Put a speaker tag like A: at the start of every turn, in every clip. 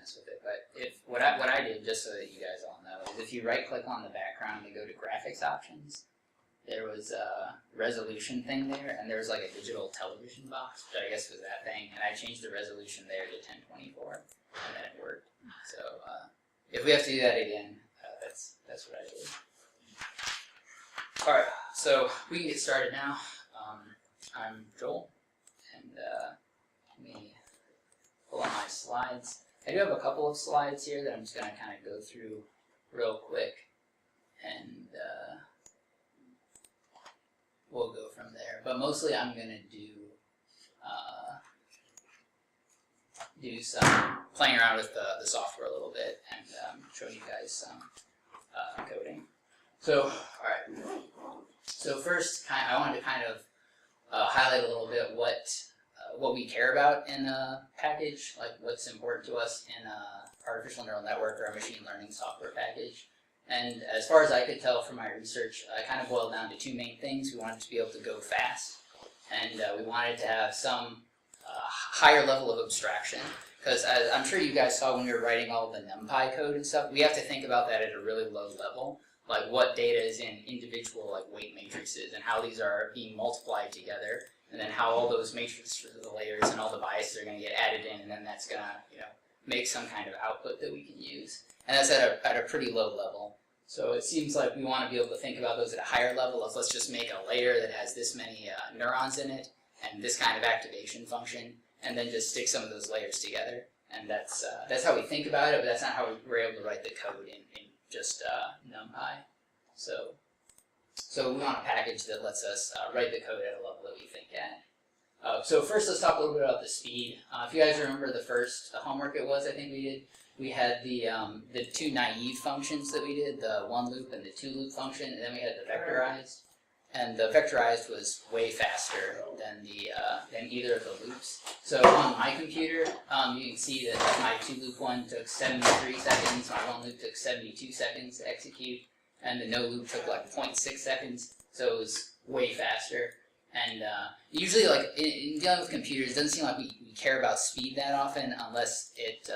A: mess with it. But if what I did, just so that you guys all know, is if you right-click on the background and go to graphics options, there was a resolution thing there, and there was like a digital television box, which I guess was that thing, and I changed the resolution there to 1024, and then it worked. So if we have to do that again, that's what I did. All right, so we can get started now. I'm Joel, and let me pull up my slides. I do have a couple of slides here that I'm just going to kind of go through real quick, and we'll go from there. But mostly I'm going to do some playing around with the software a little bit and show you guys some coding. So, all right. So first, I wanted to kind of highlight a little bit what we care about in a package, like what's important to us in a artificial neural network or a machine learning software package. And as far as I could tell from my research, I kind of boiled down to two main things. We wanted to be able to go fast, and we wanted to have some higher level of abstraction. Because I'm sure you guys saw when we were writing all the NumPy code and stuff, we have to think about that at a really low level. Like what data is in individual like weight matrices and how these are being multiplied together, and then how all those matrices, the layers and all the biases are going to get added in, and then that's going to make some kind of output that we can use. And that's at a pretty low level. So it seems like we want to be able to think about those at a higher level of let's just make a layer that has this many neurons in it and this kind of activation function, and then just stick some of those layers together. And that's how we think about it, but that's not how we're able to write the code in just NumPy. So we want a package that lets us write the code at a level that we think at. So first, let's talk a little bit about the speed. If you guys remember the first homework it was, I think we did, we had the two naive functions that we did, the one loop and the two loop function, and then we had the vectorized. And the vectorized was way faster than either of the loops. So on my computer, you can see that my two loop one took 73 seconds, my one loop took 72 seconds to execute, and the no loop took like 0.6 seconds. So it was way faster. And usually, like in dealing with computers, it doesn't seem like we care about speed that often unless it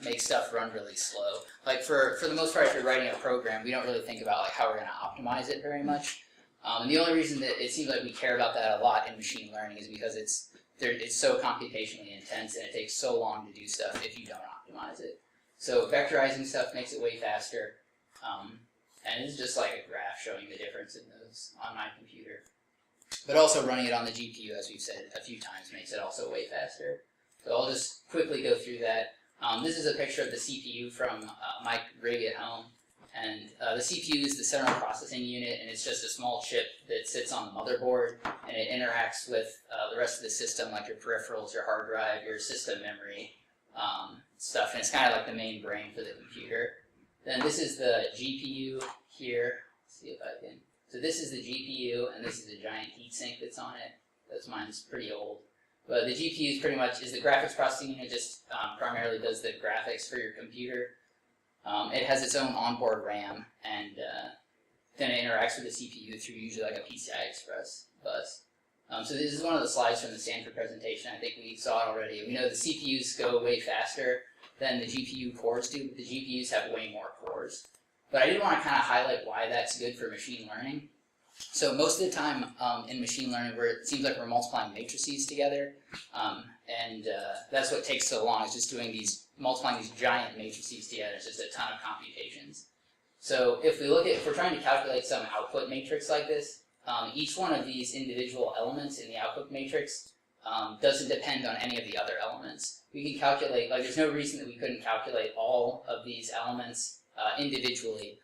A: makes stuff run really slow. Like for the most part, if you're writing a program, we don't really think about like how we're going to optimize it very much. And the only reason that it seems like we care about that a lot in machine learning is because it's so computationally intense and it takes so long to do stuff if you don't optimize it. So vectorizing stuff makes it way faster. And it's just like a graph showing the difference in those on my computer. But also running it on the GPU, as we've said a few times, makes it also way faster. So I'll just quickly go through that. This is a picture of the CPU from my rig at home. And the CPU is the central processing unit, and it's just a small chip that sits on the motherboard, and it interacts with the rest of the system, like your peripherals, your hard drive, your system memory stuff, and it's kind of like the main brain for the computer. Then this is the GPU here. Let's see if I can. So this is the GPU, and this is the giant heatsink that's on it. Mine's pretty old. But the GPU is pretty much the graphics processing unit. Just primarily does the graphics for your computer. It has its own onboard RAM, and then it interacts with the CPU through usually like a PCI Express bus. So this is one of the slides from the Stanford presentation. I think we saw it already. We know the CPUs go way faster than the GPU cores do, but the GPUs have way more cores. But I did want to kind of highlight why that's good for machine learning. So most of the time in machine learning, it seems like we're multiplying matrices together, and that's what takes so long, is just multiplying these giant matrices together. It's just a ton of computations. So if we're trying to calculate some output matrix like this, each one of these individual elements in the output matrix doesn't depend on any of the other elements. We can calculate, like there's no reason that we couldn't calculate all of these elements individually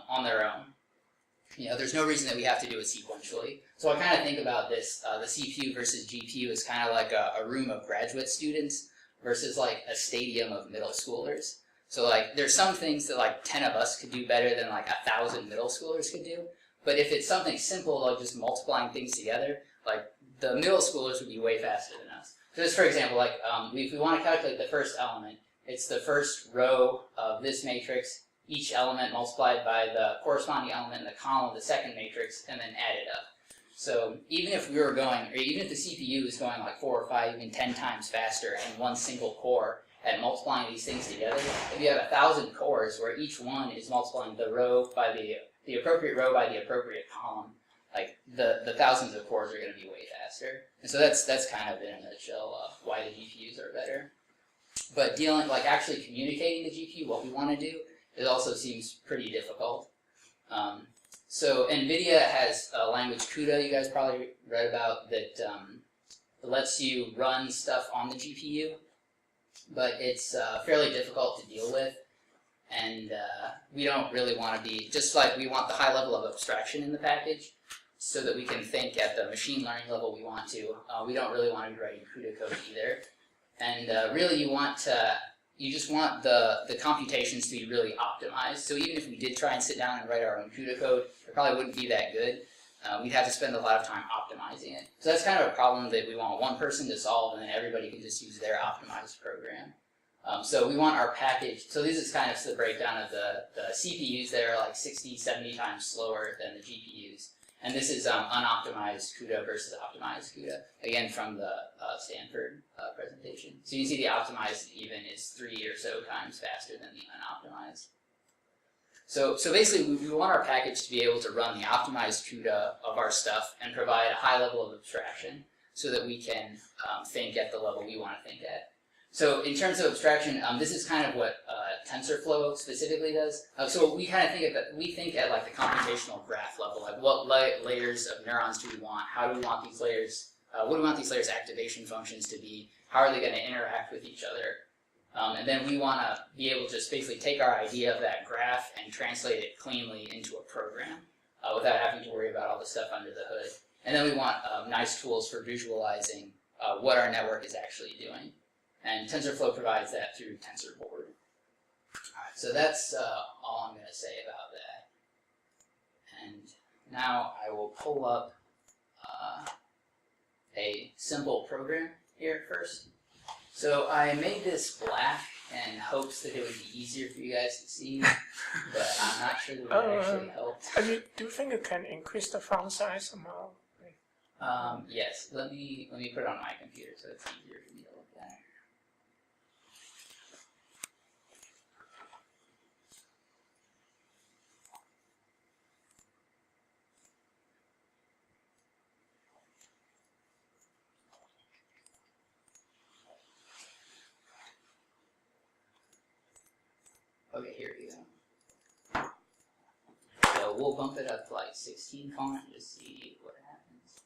A: on their own. There's no reason that we have to do it sequentially. So I kind of think about this, the CPU versus GPU is kind of like a room of graduate students versus like a stadium of middle schoolers. So like there's some things that like 10 of us could do better than like 1,000 middle schoolers could do. But if it's something simple like just multiplying things together, like the middle schoolers would be way faster than us. So just for example, like if we want to calculate the first element, it's the first row of this matrix, each element multiplied by the corresponding element in the column of the second matrix, and then add it up. So even if even if the CPU is going like 4 or 5, even 10 times faster in one single core, at multiplying these things together. If you have 1,000 cores where each one is multiplying the row by the appropriate row by the appropriate column, like the thousands of cores are going to be way faster. And so that's kind of in a nutshell why the GPUs are better. But actually communicating the GPU, what we want to do, it also seems pretty difficult. So NVIDIA has a language CUDA, you guys probably read about, that lets you run stuff on the GPU, but it's fairly difficult to deal with, and we don't really want to be, just like we want the high level of abstraction in the package, so that we can think at the machine learning level we want to. We don't really want to be writing CUDA code either. And really you just want the computations to be really optimized. So even if we did try and sit down and write our own CUDA code, it probably wouldn't be that good. We'd have to spend a lot of time optimizing it. So that's kind of a problem that we want one person to solve, and then everybody can just use their optimized program. So we want our package, so this is kind of the breakdown of the CPUs that are like 60, 70 times slower than the GPUs. And this is unoptimized CUDA versus optimized CUDA, again from the Stanford presentation. So you can see the optimized even is 3 or so times faster than the unoptimized. So basically we want our package to be able to run the optimized CUDA of our stuff and provide a high level of abstraction so that we can think at the level we want to think at. So in terms of abstraction, this is kind of what Tensorflow specifically does. So we kind of think at like the computational graph level, like what layers of neurons do we want? How do we want these layers? What do we want these layers' activation functions to be? How are they going to interact with each other? And then we want to be able to just basically take our idea of that graph and translate it cleanly into a program without having to worry about all the stuff under the hood. And then we want nice tools for visualizing what our network is actually doing. And TensorFlow provides that through TensorBoard. Alright, so that's all I'm going to say about that. And now I will pull up a simple program here first. So I made this black in hopes that it would be easier for you guys to see, but I'm not sure that it actually helped.
B: Do you think you can increase the font size somehow?
A: Yes, let me put it on my computer so it's easier for me to look at. Okay, here we go. So we'll bump it up to like 16 font and just see what happens.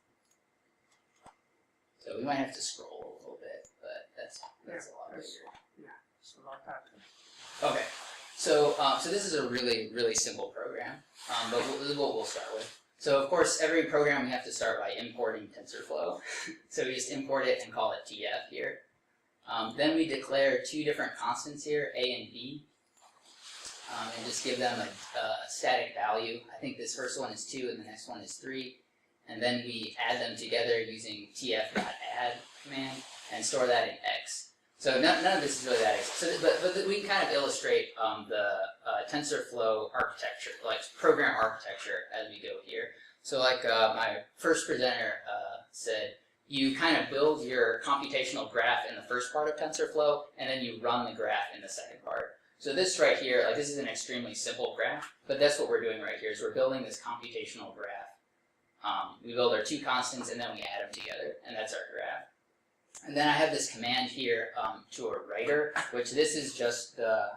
A: So we might have to scroll a little bit, but that's a lot bigger.
B: Yeah, it's a lot better.
A: Okay, so this is a really, really simple program, but this is what we'll start with. So of course, every program we have to start by importing TensorFlow. So we just import it and call it TF here. Then we declare two different constants here, A and B. And just give them a static value. I think this first one is 2 and the next one is 3. And then we add them together using tf.add command and store that in X. So none of this is really that exciting. So, but we can kind of illustrate the TensorFlow architecture, like program architecture as we go here. So like my first presenter said, you kind of build your computational graph in the first part of TensorFlow, and then you run the graph in the second part. So this right here, like this is an extremely simple graph, but that's what we're doing right here, is we're building this computational graph. We build our two constants and then we add them together, and that's our graph. And then I have this command here to a writer, which this is just the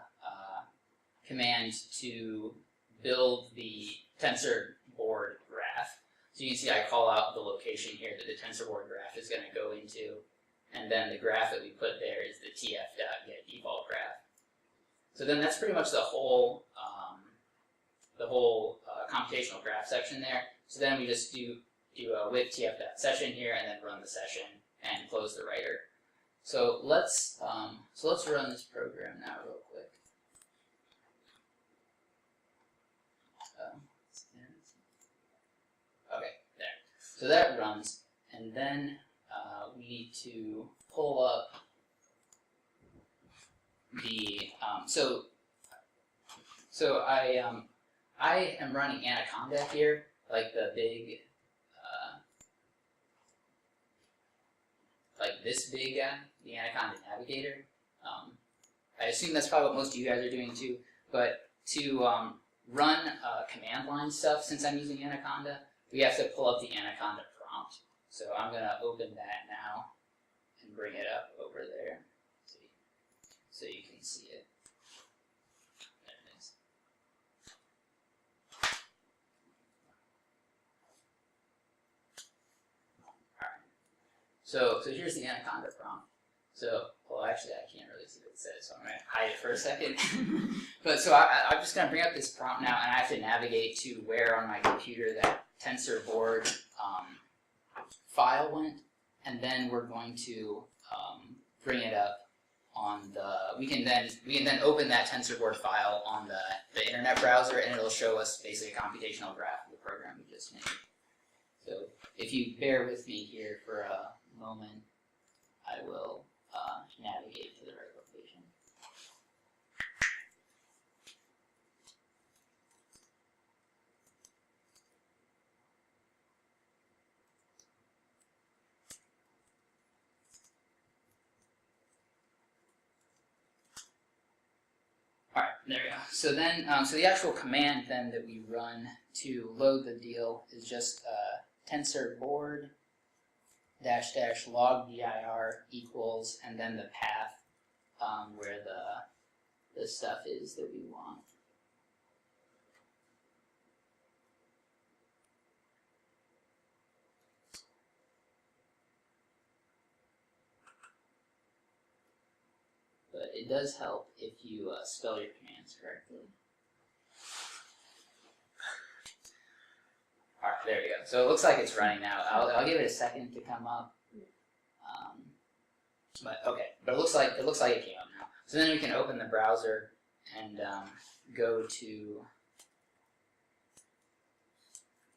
A: command to build the TensorBoard graph. So you can see I call out the location here that the TensorBoard graph is going to go into, and then the graph that we put there is the tf.getDefaultGraph. So then that's pretty much the whole computational graph section there. So then we just do a with tf.session here and then run the session and close the writer. So let's run this program now real quick. Okay, there. So that runs, and then we need to pull up the so I am running Anaconda here, like the big like this big guy, the Anaconda Navigator. I assume that's probably what most of you guys are doing too. But to run command line stuff, since I'm using Anaconda, we have to pull up the Anaconda prompt. So I'm going to open that now and bring it up over there so you can see it. There it is. Alright. So here's the Anaconda prompt. So, well, actually, I can't really see what it says, so I'm going to hide it for a second. But so I'm just going to bring up this prompt now, and I have to navigate to where on my computer that tensor board file went, and then we're going to bring it up on the. We can then open that TensorBoard file on the internet browser, and it'll show us basically a computational graph of the program we just made. So if you bear with me here for a moment, I will navigate to the right location. All right, there we go. So then, so the actual command then that we run to load the deal is just tensorboard -- log dir equals, and then the path where the stuff is that we want. But it does help if you spell your commands correctly. All right, there we go. So it looks like it's running now. I'll give it a second to come up. But okay, but it looks like it came up now. So then we can open the browser and go to.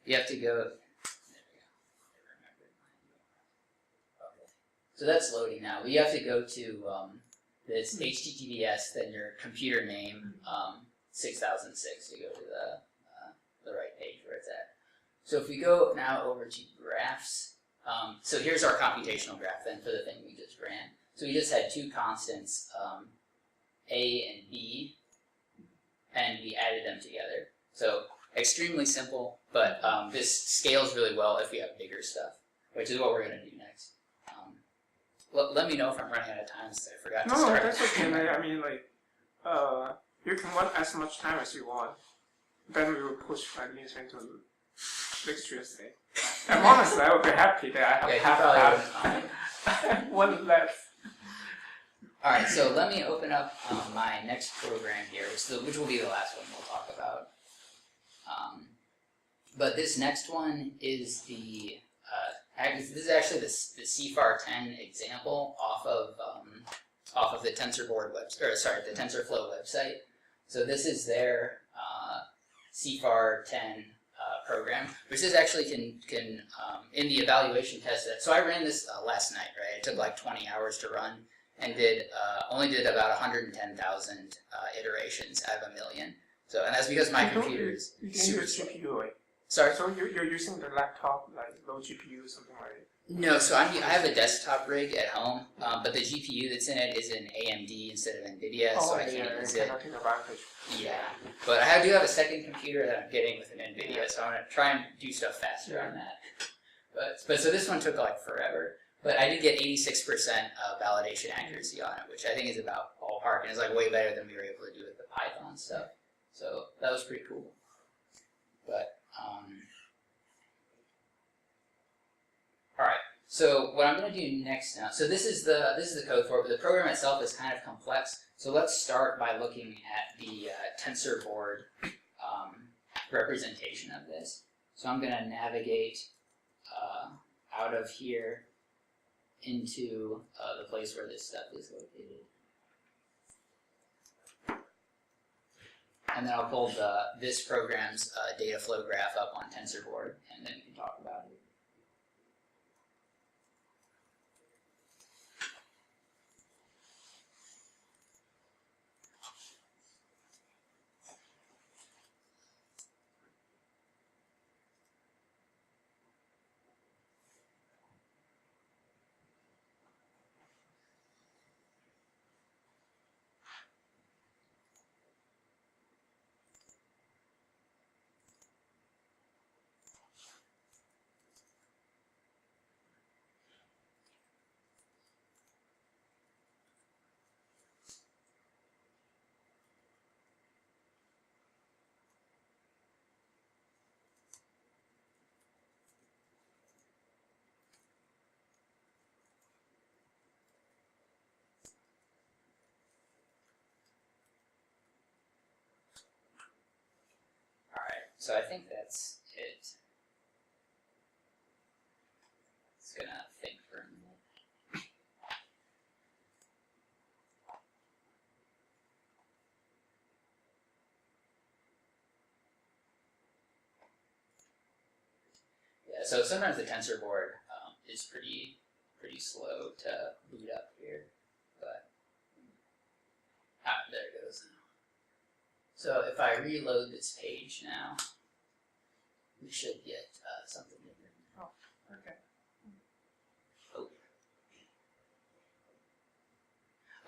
A: You have to go. There we go. Okay. So that's loading now. We have to go to this HTTPS, then your computer name 6006 to go to the right page where it's at. So if we go now over to graphs, so here's our computational graph then for the thing we just ran. So we just had two constants, A and B, and we added them together. So extremely simple, but this scales really well if we have bigger stuff, which is what we're going to do next. Let me know if I'm running out of time, since I forgot to start.
B: No, that's okay. I mean, like, you can run as much time as you want. Then we will push my newsprint to next Tuesday. And honestly, I would be happy that I have one left.
A: All right, so let me open up my next program here, which will be the last one we'll talk about. But this next one is this is actually the CFAR 10 example off of the TensorBoard the TensorFlow website. So this is their CFAR 10 program, which is actually can in the evaluation test. So I ran this last night, right? It took like 20 hours to run, and only did about 110,000 iterations out of 1,000,000. So, and that's because my computer is super slow.
B: GPU, right?
A: Sorry?
B: So you're using the laptop, like low GPU, something like that?
A: No, so I have a desktop rig at home, but the GPU that's in it is an AMD instead of NVIDIA, so I can't use it.
B: Take advantage.
A: Yeah, but I do have a second computer that I'm getting with an NVIDIA, so I'm going to try and do stuff faster on that. But so this one took like forever, but I did get 86% validation accuracy on it, which I think is about ballpark, and it's like way better than we were able to do with the Python stuff. So that was pretty cool. But all right. So what I'm going to do next now. So this is the code for it, but the program itself is kind of complex. So let's start by looking at the TensorBoard representation of this. So I'm going to navigate out of here into the place where this stuff is located. And then I'll pull this program's data flow graph up on TensorBoard, and then we can talk about it. So I think that's it. It's gonna think for a minute. Yeah, so sometimes the tensor board is pretty slow to boot up here, but there it goes. So if I reload this page now, we should get something different.
B: Oh, okay.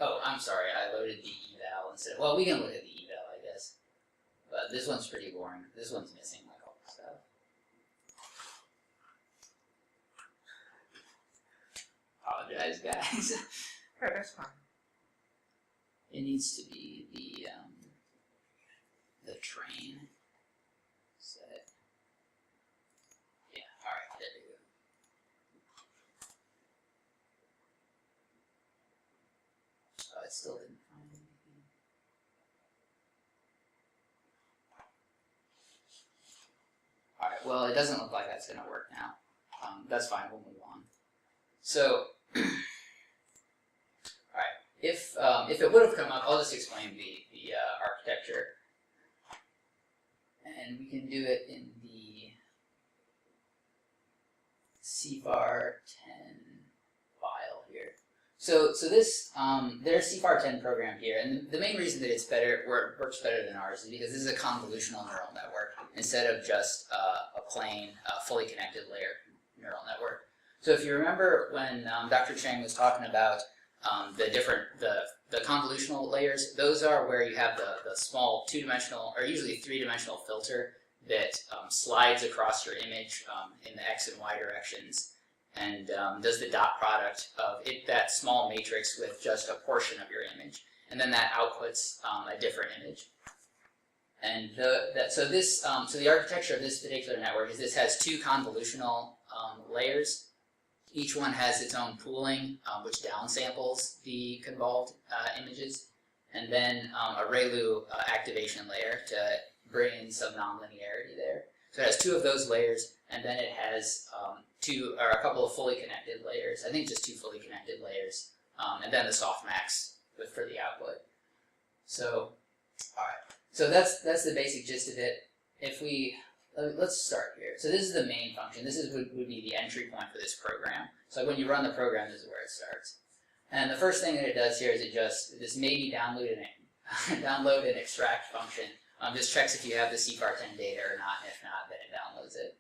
A: Oh, I'm sorry, I loaded the eval instead. Well, we can look at the eval, I guess. But this one's pretty boring. This one's missing like all the stuff. Apologize, guys.
B: Yeah, that's fine.
A: It needs to be the train set. Yeah, alright, there we go. Oh, it still didn't find anything. Alright, well, it doesn't look like that's going to work now. That's fine, we'll move on. So, alright, if it would have come up, I'll just explain the architecture. And we can do it in the CFAR10 file here. So this, there's CFAR10 program here, and the main reason that it's better, works better than ours, is because this is a convolutional neural network instead of just a plain, fully connected layer neural network. So if you remember when Dr. Chang was talking about the convolutional layers, those are where you have the small two-dimensional, or usually three-dimensional filter that slides across your image in the x and y directions, and does the dot product of that small matrix with just a portion of your image, and then that outputs a different image. And so the architecture of this particular network is this has two convolutional layers. Each one has its own pooling, which downsamples the convolved images, and then a ReLU activation layer to bring in some nonlinearity there. So it has two of those layers, and then it has a couple of fully connected layers. I think just two fully connected layers, and then the softmax for the output. So, all right. So that's the basic gist of it. If we let's start here. So this is the main function. This would be the entry point for this program. So when you run the program, this is where it starts. And the first thing that it does here is this maybe download and extract function just checks if you have the CFAR10 data or not. And if not, then it downloads it.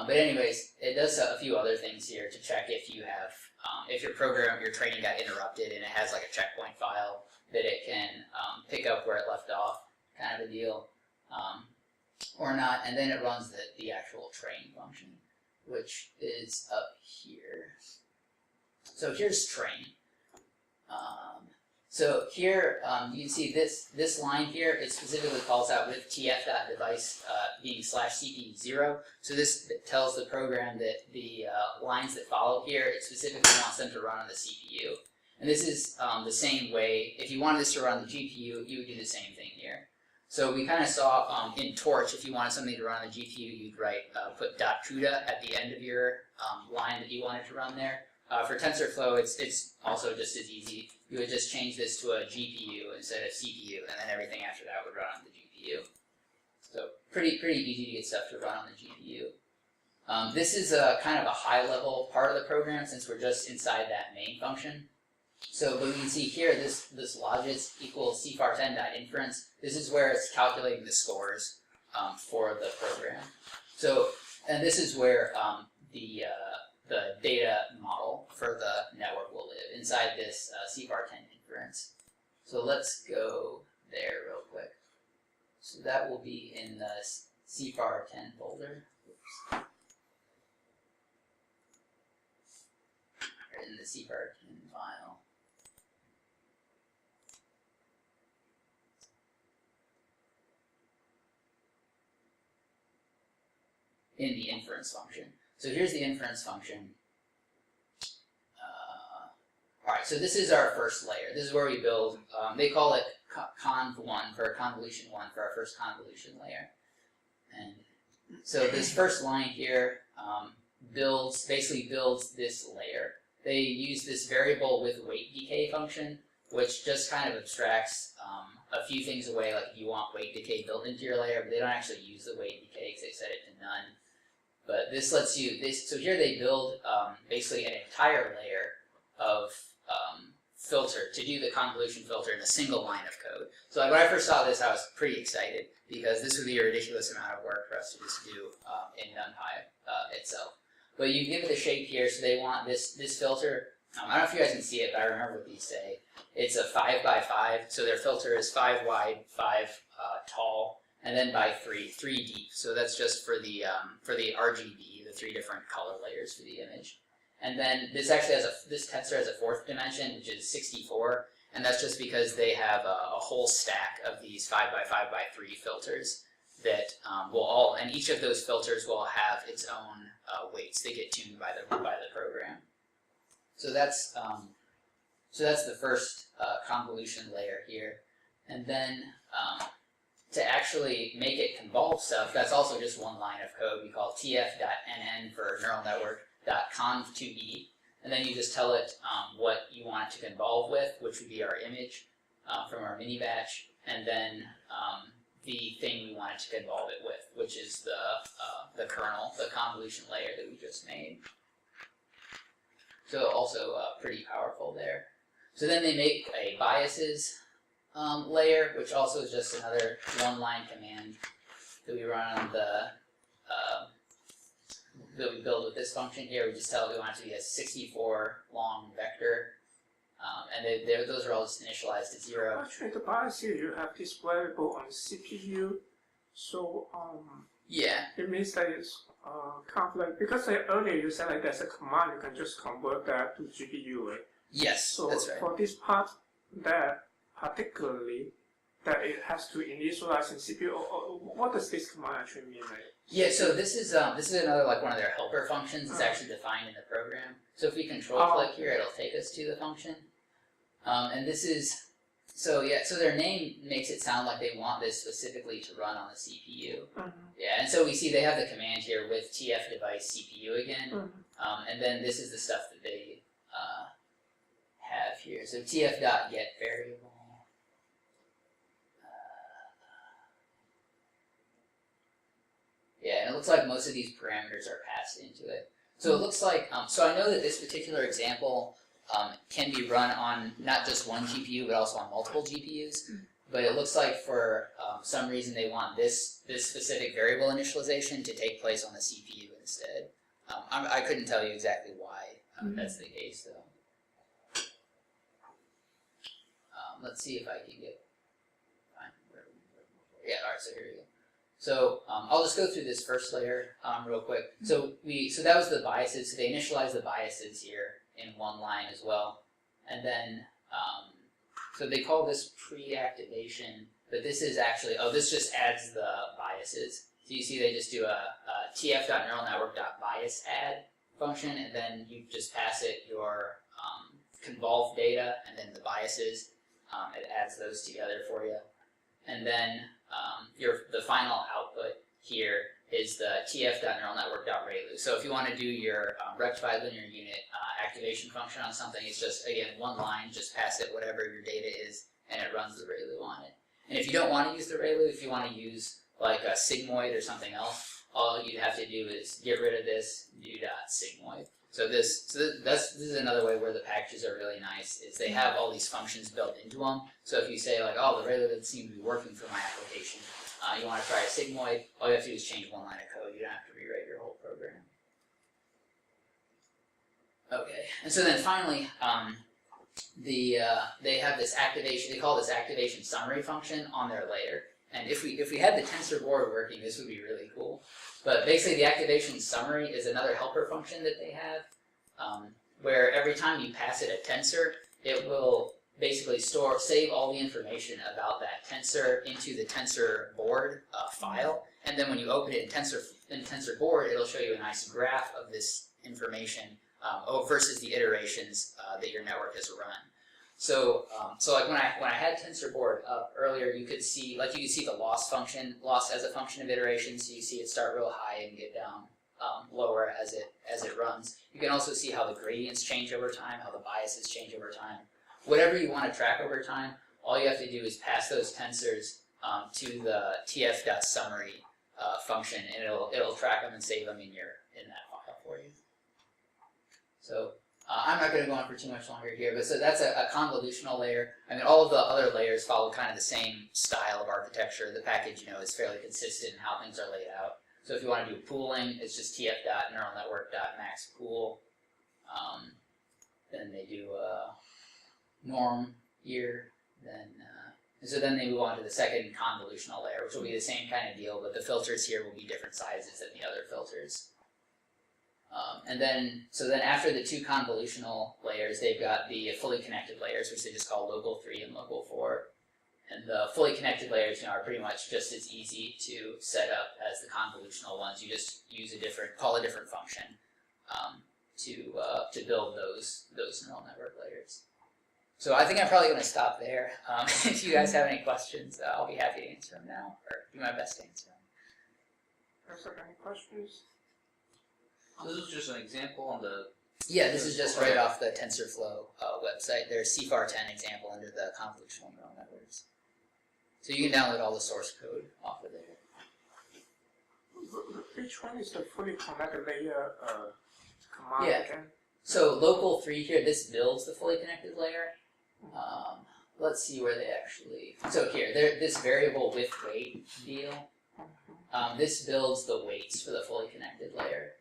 A: But anyways, it does a few other things here to check if you have, if your training got interrupted and it has like a checkpoint file that it can pick up where it left off, kind of a deal. Or not, and then it runs the actual train function, which is up here. So here's train. So here you can see this line here. It specifically calls out with tf.device being /CPU0. So this tells the program that the lines that follow here, it specifically wants them to run on the CPU. And this is the same way. If you wanted this to run on the GPU, you would do the same thing here. So we kind of saw in Torch, if you wanted something to run on the GPU, you'd put .CUDA at the end of your line that you wanted to run there. For Tensorflow, it's also just as easy. You would just change this to a GPU instead of CPU, and then everything after that would run on the GPU. So pretty easy to get stuff to run on the GPU. This is a kind of a high-level part of the program since we're just inside that main function. So, but we can see here, this logits equals CFAR10.inference. This is where it's calculating the scores for the program. So, and this is where the data model for the network will live, inside this CFAR10 inference. So let's go there real quick. So that will be in the CFAR10 folder. Oops. Or in the CFAR10 file. In the inference function. So here's the inference function. Alright, so this is our first layer. This is where we build, they call it conv1 for convolution 1 for our first convolution layer. And So this first line here basically builds this layer. They use this variable with weight decay function, which just kind of abstracts a few things away, like if you want weight decay built into your layer, but they don't actually use the weight decay because they set it to none. But this lets you, so here they build basically an entire layer of filter to do the convolution filter in a single line of code. So like when I first saw this, I was pretty excited because this would be a ridiculous amount of work for us to just do in NumPy itself. But you give it a shape here, so they want this filter. I don't know if you guys can see it, but I remember what these say. It's a 5 by 5, so their filter is 5 wide, 5 tall, and then by 3 deep. So that's just for the RGB, the 3 different color layers for the image. And then this actually has this tensor has a 4th dimension, which is 64, and that's just because they have a whole stack of these 5 by 5 by 3 filters that will and each of those filters will have its own weights. They get tuned by the program. So that's the first convolution layer here, and then to actually make it convolve stuff, that's also just one line of code. We call tf.nn for neural network.conv2b, and then you just tell it what you want it to convolve with, which would be our image from our mini batch, and then the thing we want it to convolve it with, which is the kernel, the convolution layer that we just made. So also pretty powerful there. So then they make a biases layer, which also is just another one-line command that we run on that we build with this function here. We just tell it we want it to be a 64 long vector, and those are all just initialized to 0.
B: Actually, the bias here, you have this variable on CPU, so
A: yeah,
B: it means that it's kind of like, because earlier you said like there's a command, you can just convert that to GPU, right?
A: Yes,
B: so
A: that's right.
B: For this part, that particularly, that it has to initialize in CPU, or what does this command actually mean, right?
A: Yeah, so this is another like one of their helper functions. It's actually defined in the program. So if we control click here, it'll take us to the function. And this is so their name makes it sound like they want this specifically to run on the CPU. Yeah, and so we see they have the command here with tf device CPU again, and then this is the stuff that they have here. So tf.get variable. Yeah, and it looks like most of these parameters are passed into it. So it looks like, so I know that this particular example can be run on not just one GPU, but also on multiple GPUs. But it looks like for some reason they want this specific variable initialization to take place on the CPU instead. I couldn't tell you exactly why that's the case, though. Let's see if I can get, yeah, all right, so here we go. So I'll just go through this first layer real quick. So that was the biases. So they initialize the biases here in one line as well, and then so they call this pre-activation, but this is actually this just adds the biases. So you see they just do a tf.neuralnetwork.biasAdd function, and then you just pass it your convolve data and then the biases. It adds those together for you, and then the final output here is the tf.neuralnetwork.ReLU. So if you want to do your rectified linear unit activation function on something, it's just, again, one line, just pass it whatever your data is, and it runs the ReLU on it. And if you don't want to use the ReLU, if you want to use like a sigmoid or something else, all you'd have to do is get rid of this, do .sigmoid. So this is another way where the packages are really nice, is they have all these functions built into them. So if you say like, oh, the ReLU doesn't seem to be working for my application, you want to try a sigmoid, all you have to do is change one line of code. You don't have to rewrite your whole program. Okay, and so then finally, they have this activation. They call this activation summary function on their layer. And if we had the tensor board working, this would be really cool. But basically, the activation summary is another helper function that they have, where every time you pass it a tensor, it will basically save all the information about that tensor into the tensor board file, and then when you open it in tensor board, it'll show you a nice graph of this information versus the iterations that your network has run. So like when I had TensorBoard up earlier, you could see the loss as a function of iteration. So you see it start real high and get down lower as it runs. You can also see how the gradients change over time, how the biases change over time. Whatever you want to track over time, all you have to do is pass those tensors to the tf.summary function, and it'll track them and save them in that file for you. So I'm not going to go on for too much longer here, but so that's a convolutional layer. I mean, all of the other layers follow kind of the same style of architecture. The package, is fairly consistent in how things are laid out. So if you want to do pooling, it's just tf.neuralnetwork.maxpool. Then they do norm here, and so then they move on to the second convolutional layer, which will be the same kind of deal, but the filters here will be different sizes than the other filters. So then after the two convolutional layers, they've got the fully connected layers, which they just call local 3 and local 4. And the fully connected layers, are pretty much just as easy to set up as the convolutional ones. You just call a different function to build those neural network layers. So I think I'm probably going to stop there. If you guys have any questions, I'll be happy to answer them now, or do my best to answer them.
B: Any questions?
C: This is just an example on the...
A: Yeah, this is just right off the TensorFlow website. There's CFAR10 example under the convolutional neural networks. So you can download all the source code off of there.
B: Which one is the fully connected layer command again?
A: So local 3 here, this builds the fully connected layer. Let's see where they actually... So here, this variable with weight deal, this builds the weights for the fully connected layer.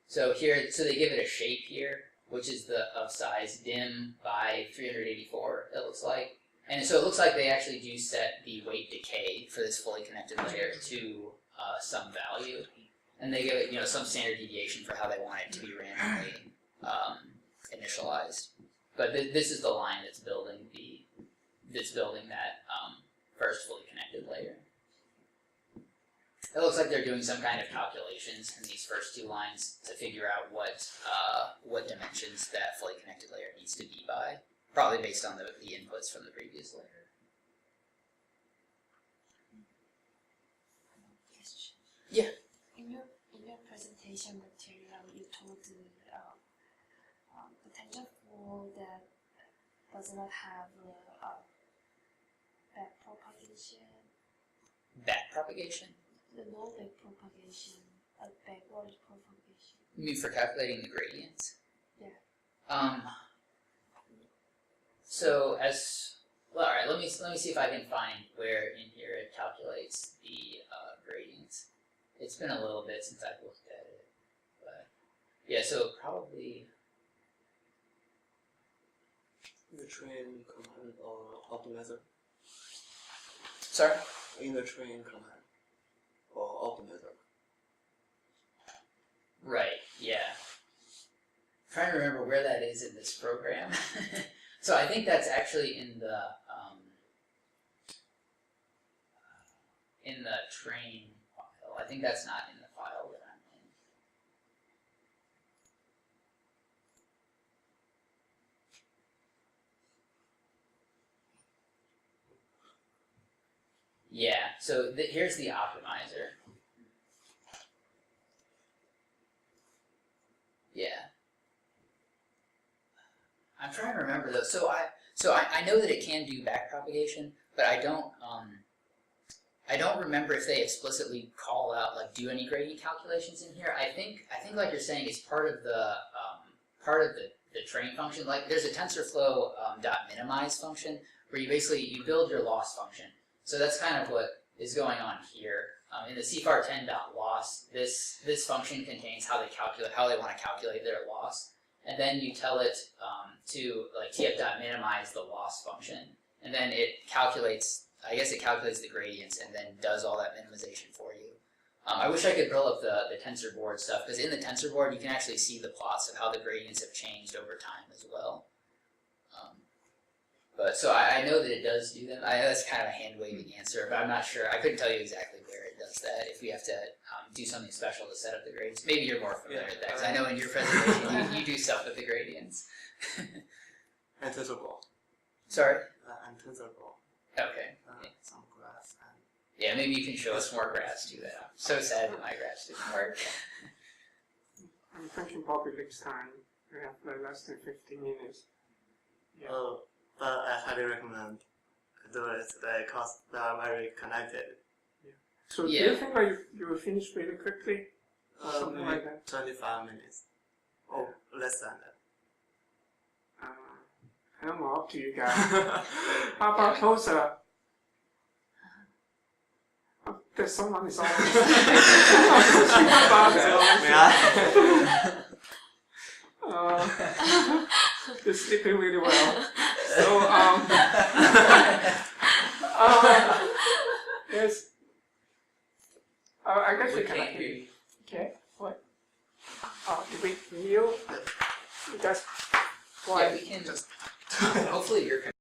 A: So here, they give it a shape here, which is of size dim by 384, it looks like. And so it looks like they actually do set the weight decay for this fully connected layer to some value. And they give it, some standard deviation for how they want it to be randomly initialized. But this is the line that's building that first fully connected layer. It looks like they're doing some kind of calculations in these first two lines to figure out what dimensions that fully connected layer needs to be by, probably based on the inputs from the previous layer.
D: Question.
A: Yeah.
D: In your presentation material, you told the TensorFlow that does not have backpropagation.
A: Backpropagation?
D: The no backpropagation, backward propagation.
A: You mean for calculating the gradients?
D: Yeah.
A: So all right. Let me see if I can find where in here it calculates the gradients. It's been a little bit since I've looked at it, but yeah. So probably
E: the train command or optimizer.
A: Sorry.
E: In the train command or optimizer.
A: Right. Yeah. I'm trying to remember where that is in this program. So I think that's actually in the train file. I think that's not in the file that I'm in. Yeah. So here's the optimizer. Yeah. I'm trying to remember though. So I know that it can do backpropagation, but I don't remember if they explicitly call out do any gradient calculations in here. I think like you're saying, it's part of the train function. Like there's a TensorFlow .minimize function where you build your loss function. So that's kind of what is going on here. In the CFAR10.loss, this function contains how they want to calculate their loss. And then you tell it to tf.minimize the loss function, and then it calculates the gradients and then does all that minimization for you. I wish I could pull up the TensorBoard stuff, because in the TensorBoard you can actually see the plots of how the gradients have changed over time as well. But so I know that it does do them. That's kind of a hand-waving answer, but I'm not sure. I couldn't tell you exactly where it does that. If we have to do something special to set up the gradients, maybe you're more familiar with that. Because I know in your presentation you do stuff with the gradients.
E: And TensorFlow.
A: Sorry.
E: And Tensorflow.
A: Okay.
E: Some graphs and
A: Yeah, maybe you can show us more graphs too. That I'm so sad that my graphs didn't work.
B: I'm thinking probably next time we have like less than 15 minutes. Yeah.
E: but I highly recommend do it because they are very connected.
B: So do
A: Yeah.
B: you think like you will finish really quickly? Something
E: Maybe
B: like that.
E: 25 minutes. Or less than that.
B: I don't know, up to you guys. How about closer? Oh, there's someone is on.
E: May I?
B: They're sleeping really well. So, yes. I guess we can.
C: can't hear you.
B: Okay, what? Did we mute? You guys,
A: Yeah, we can. Hopefully your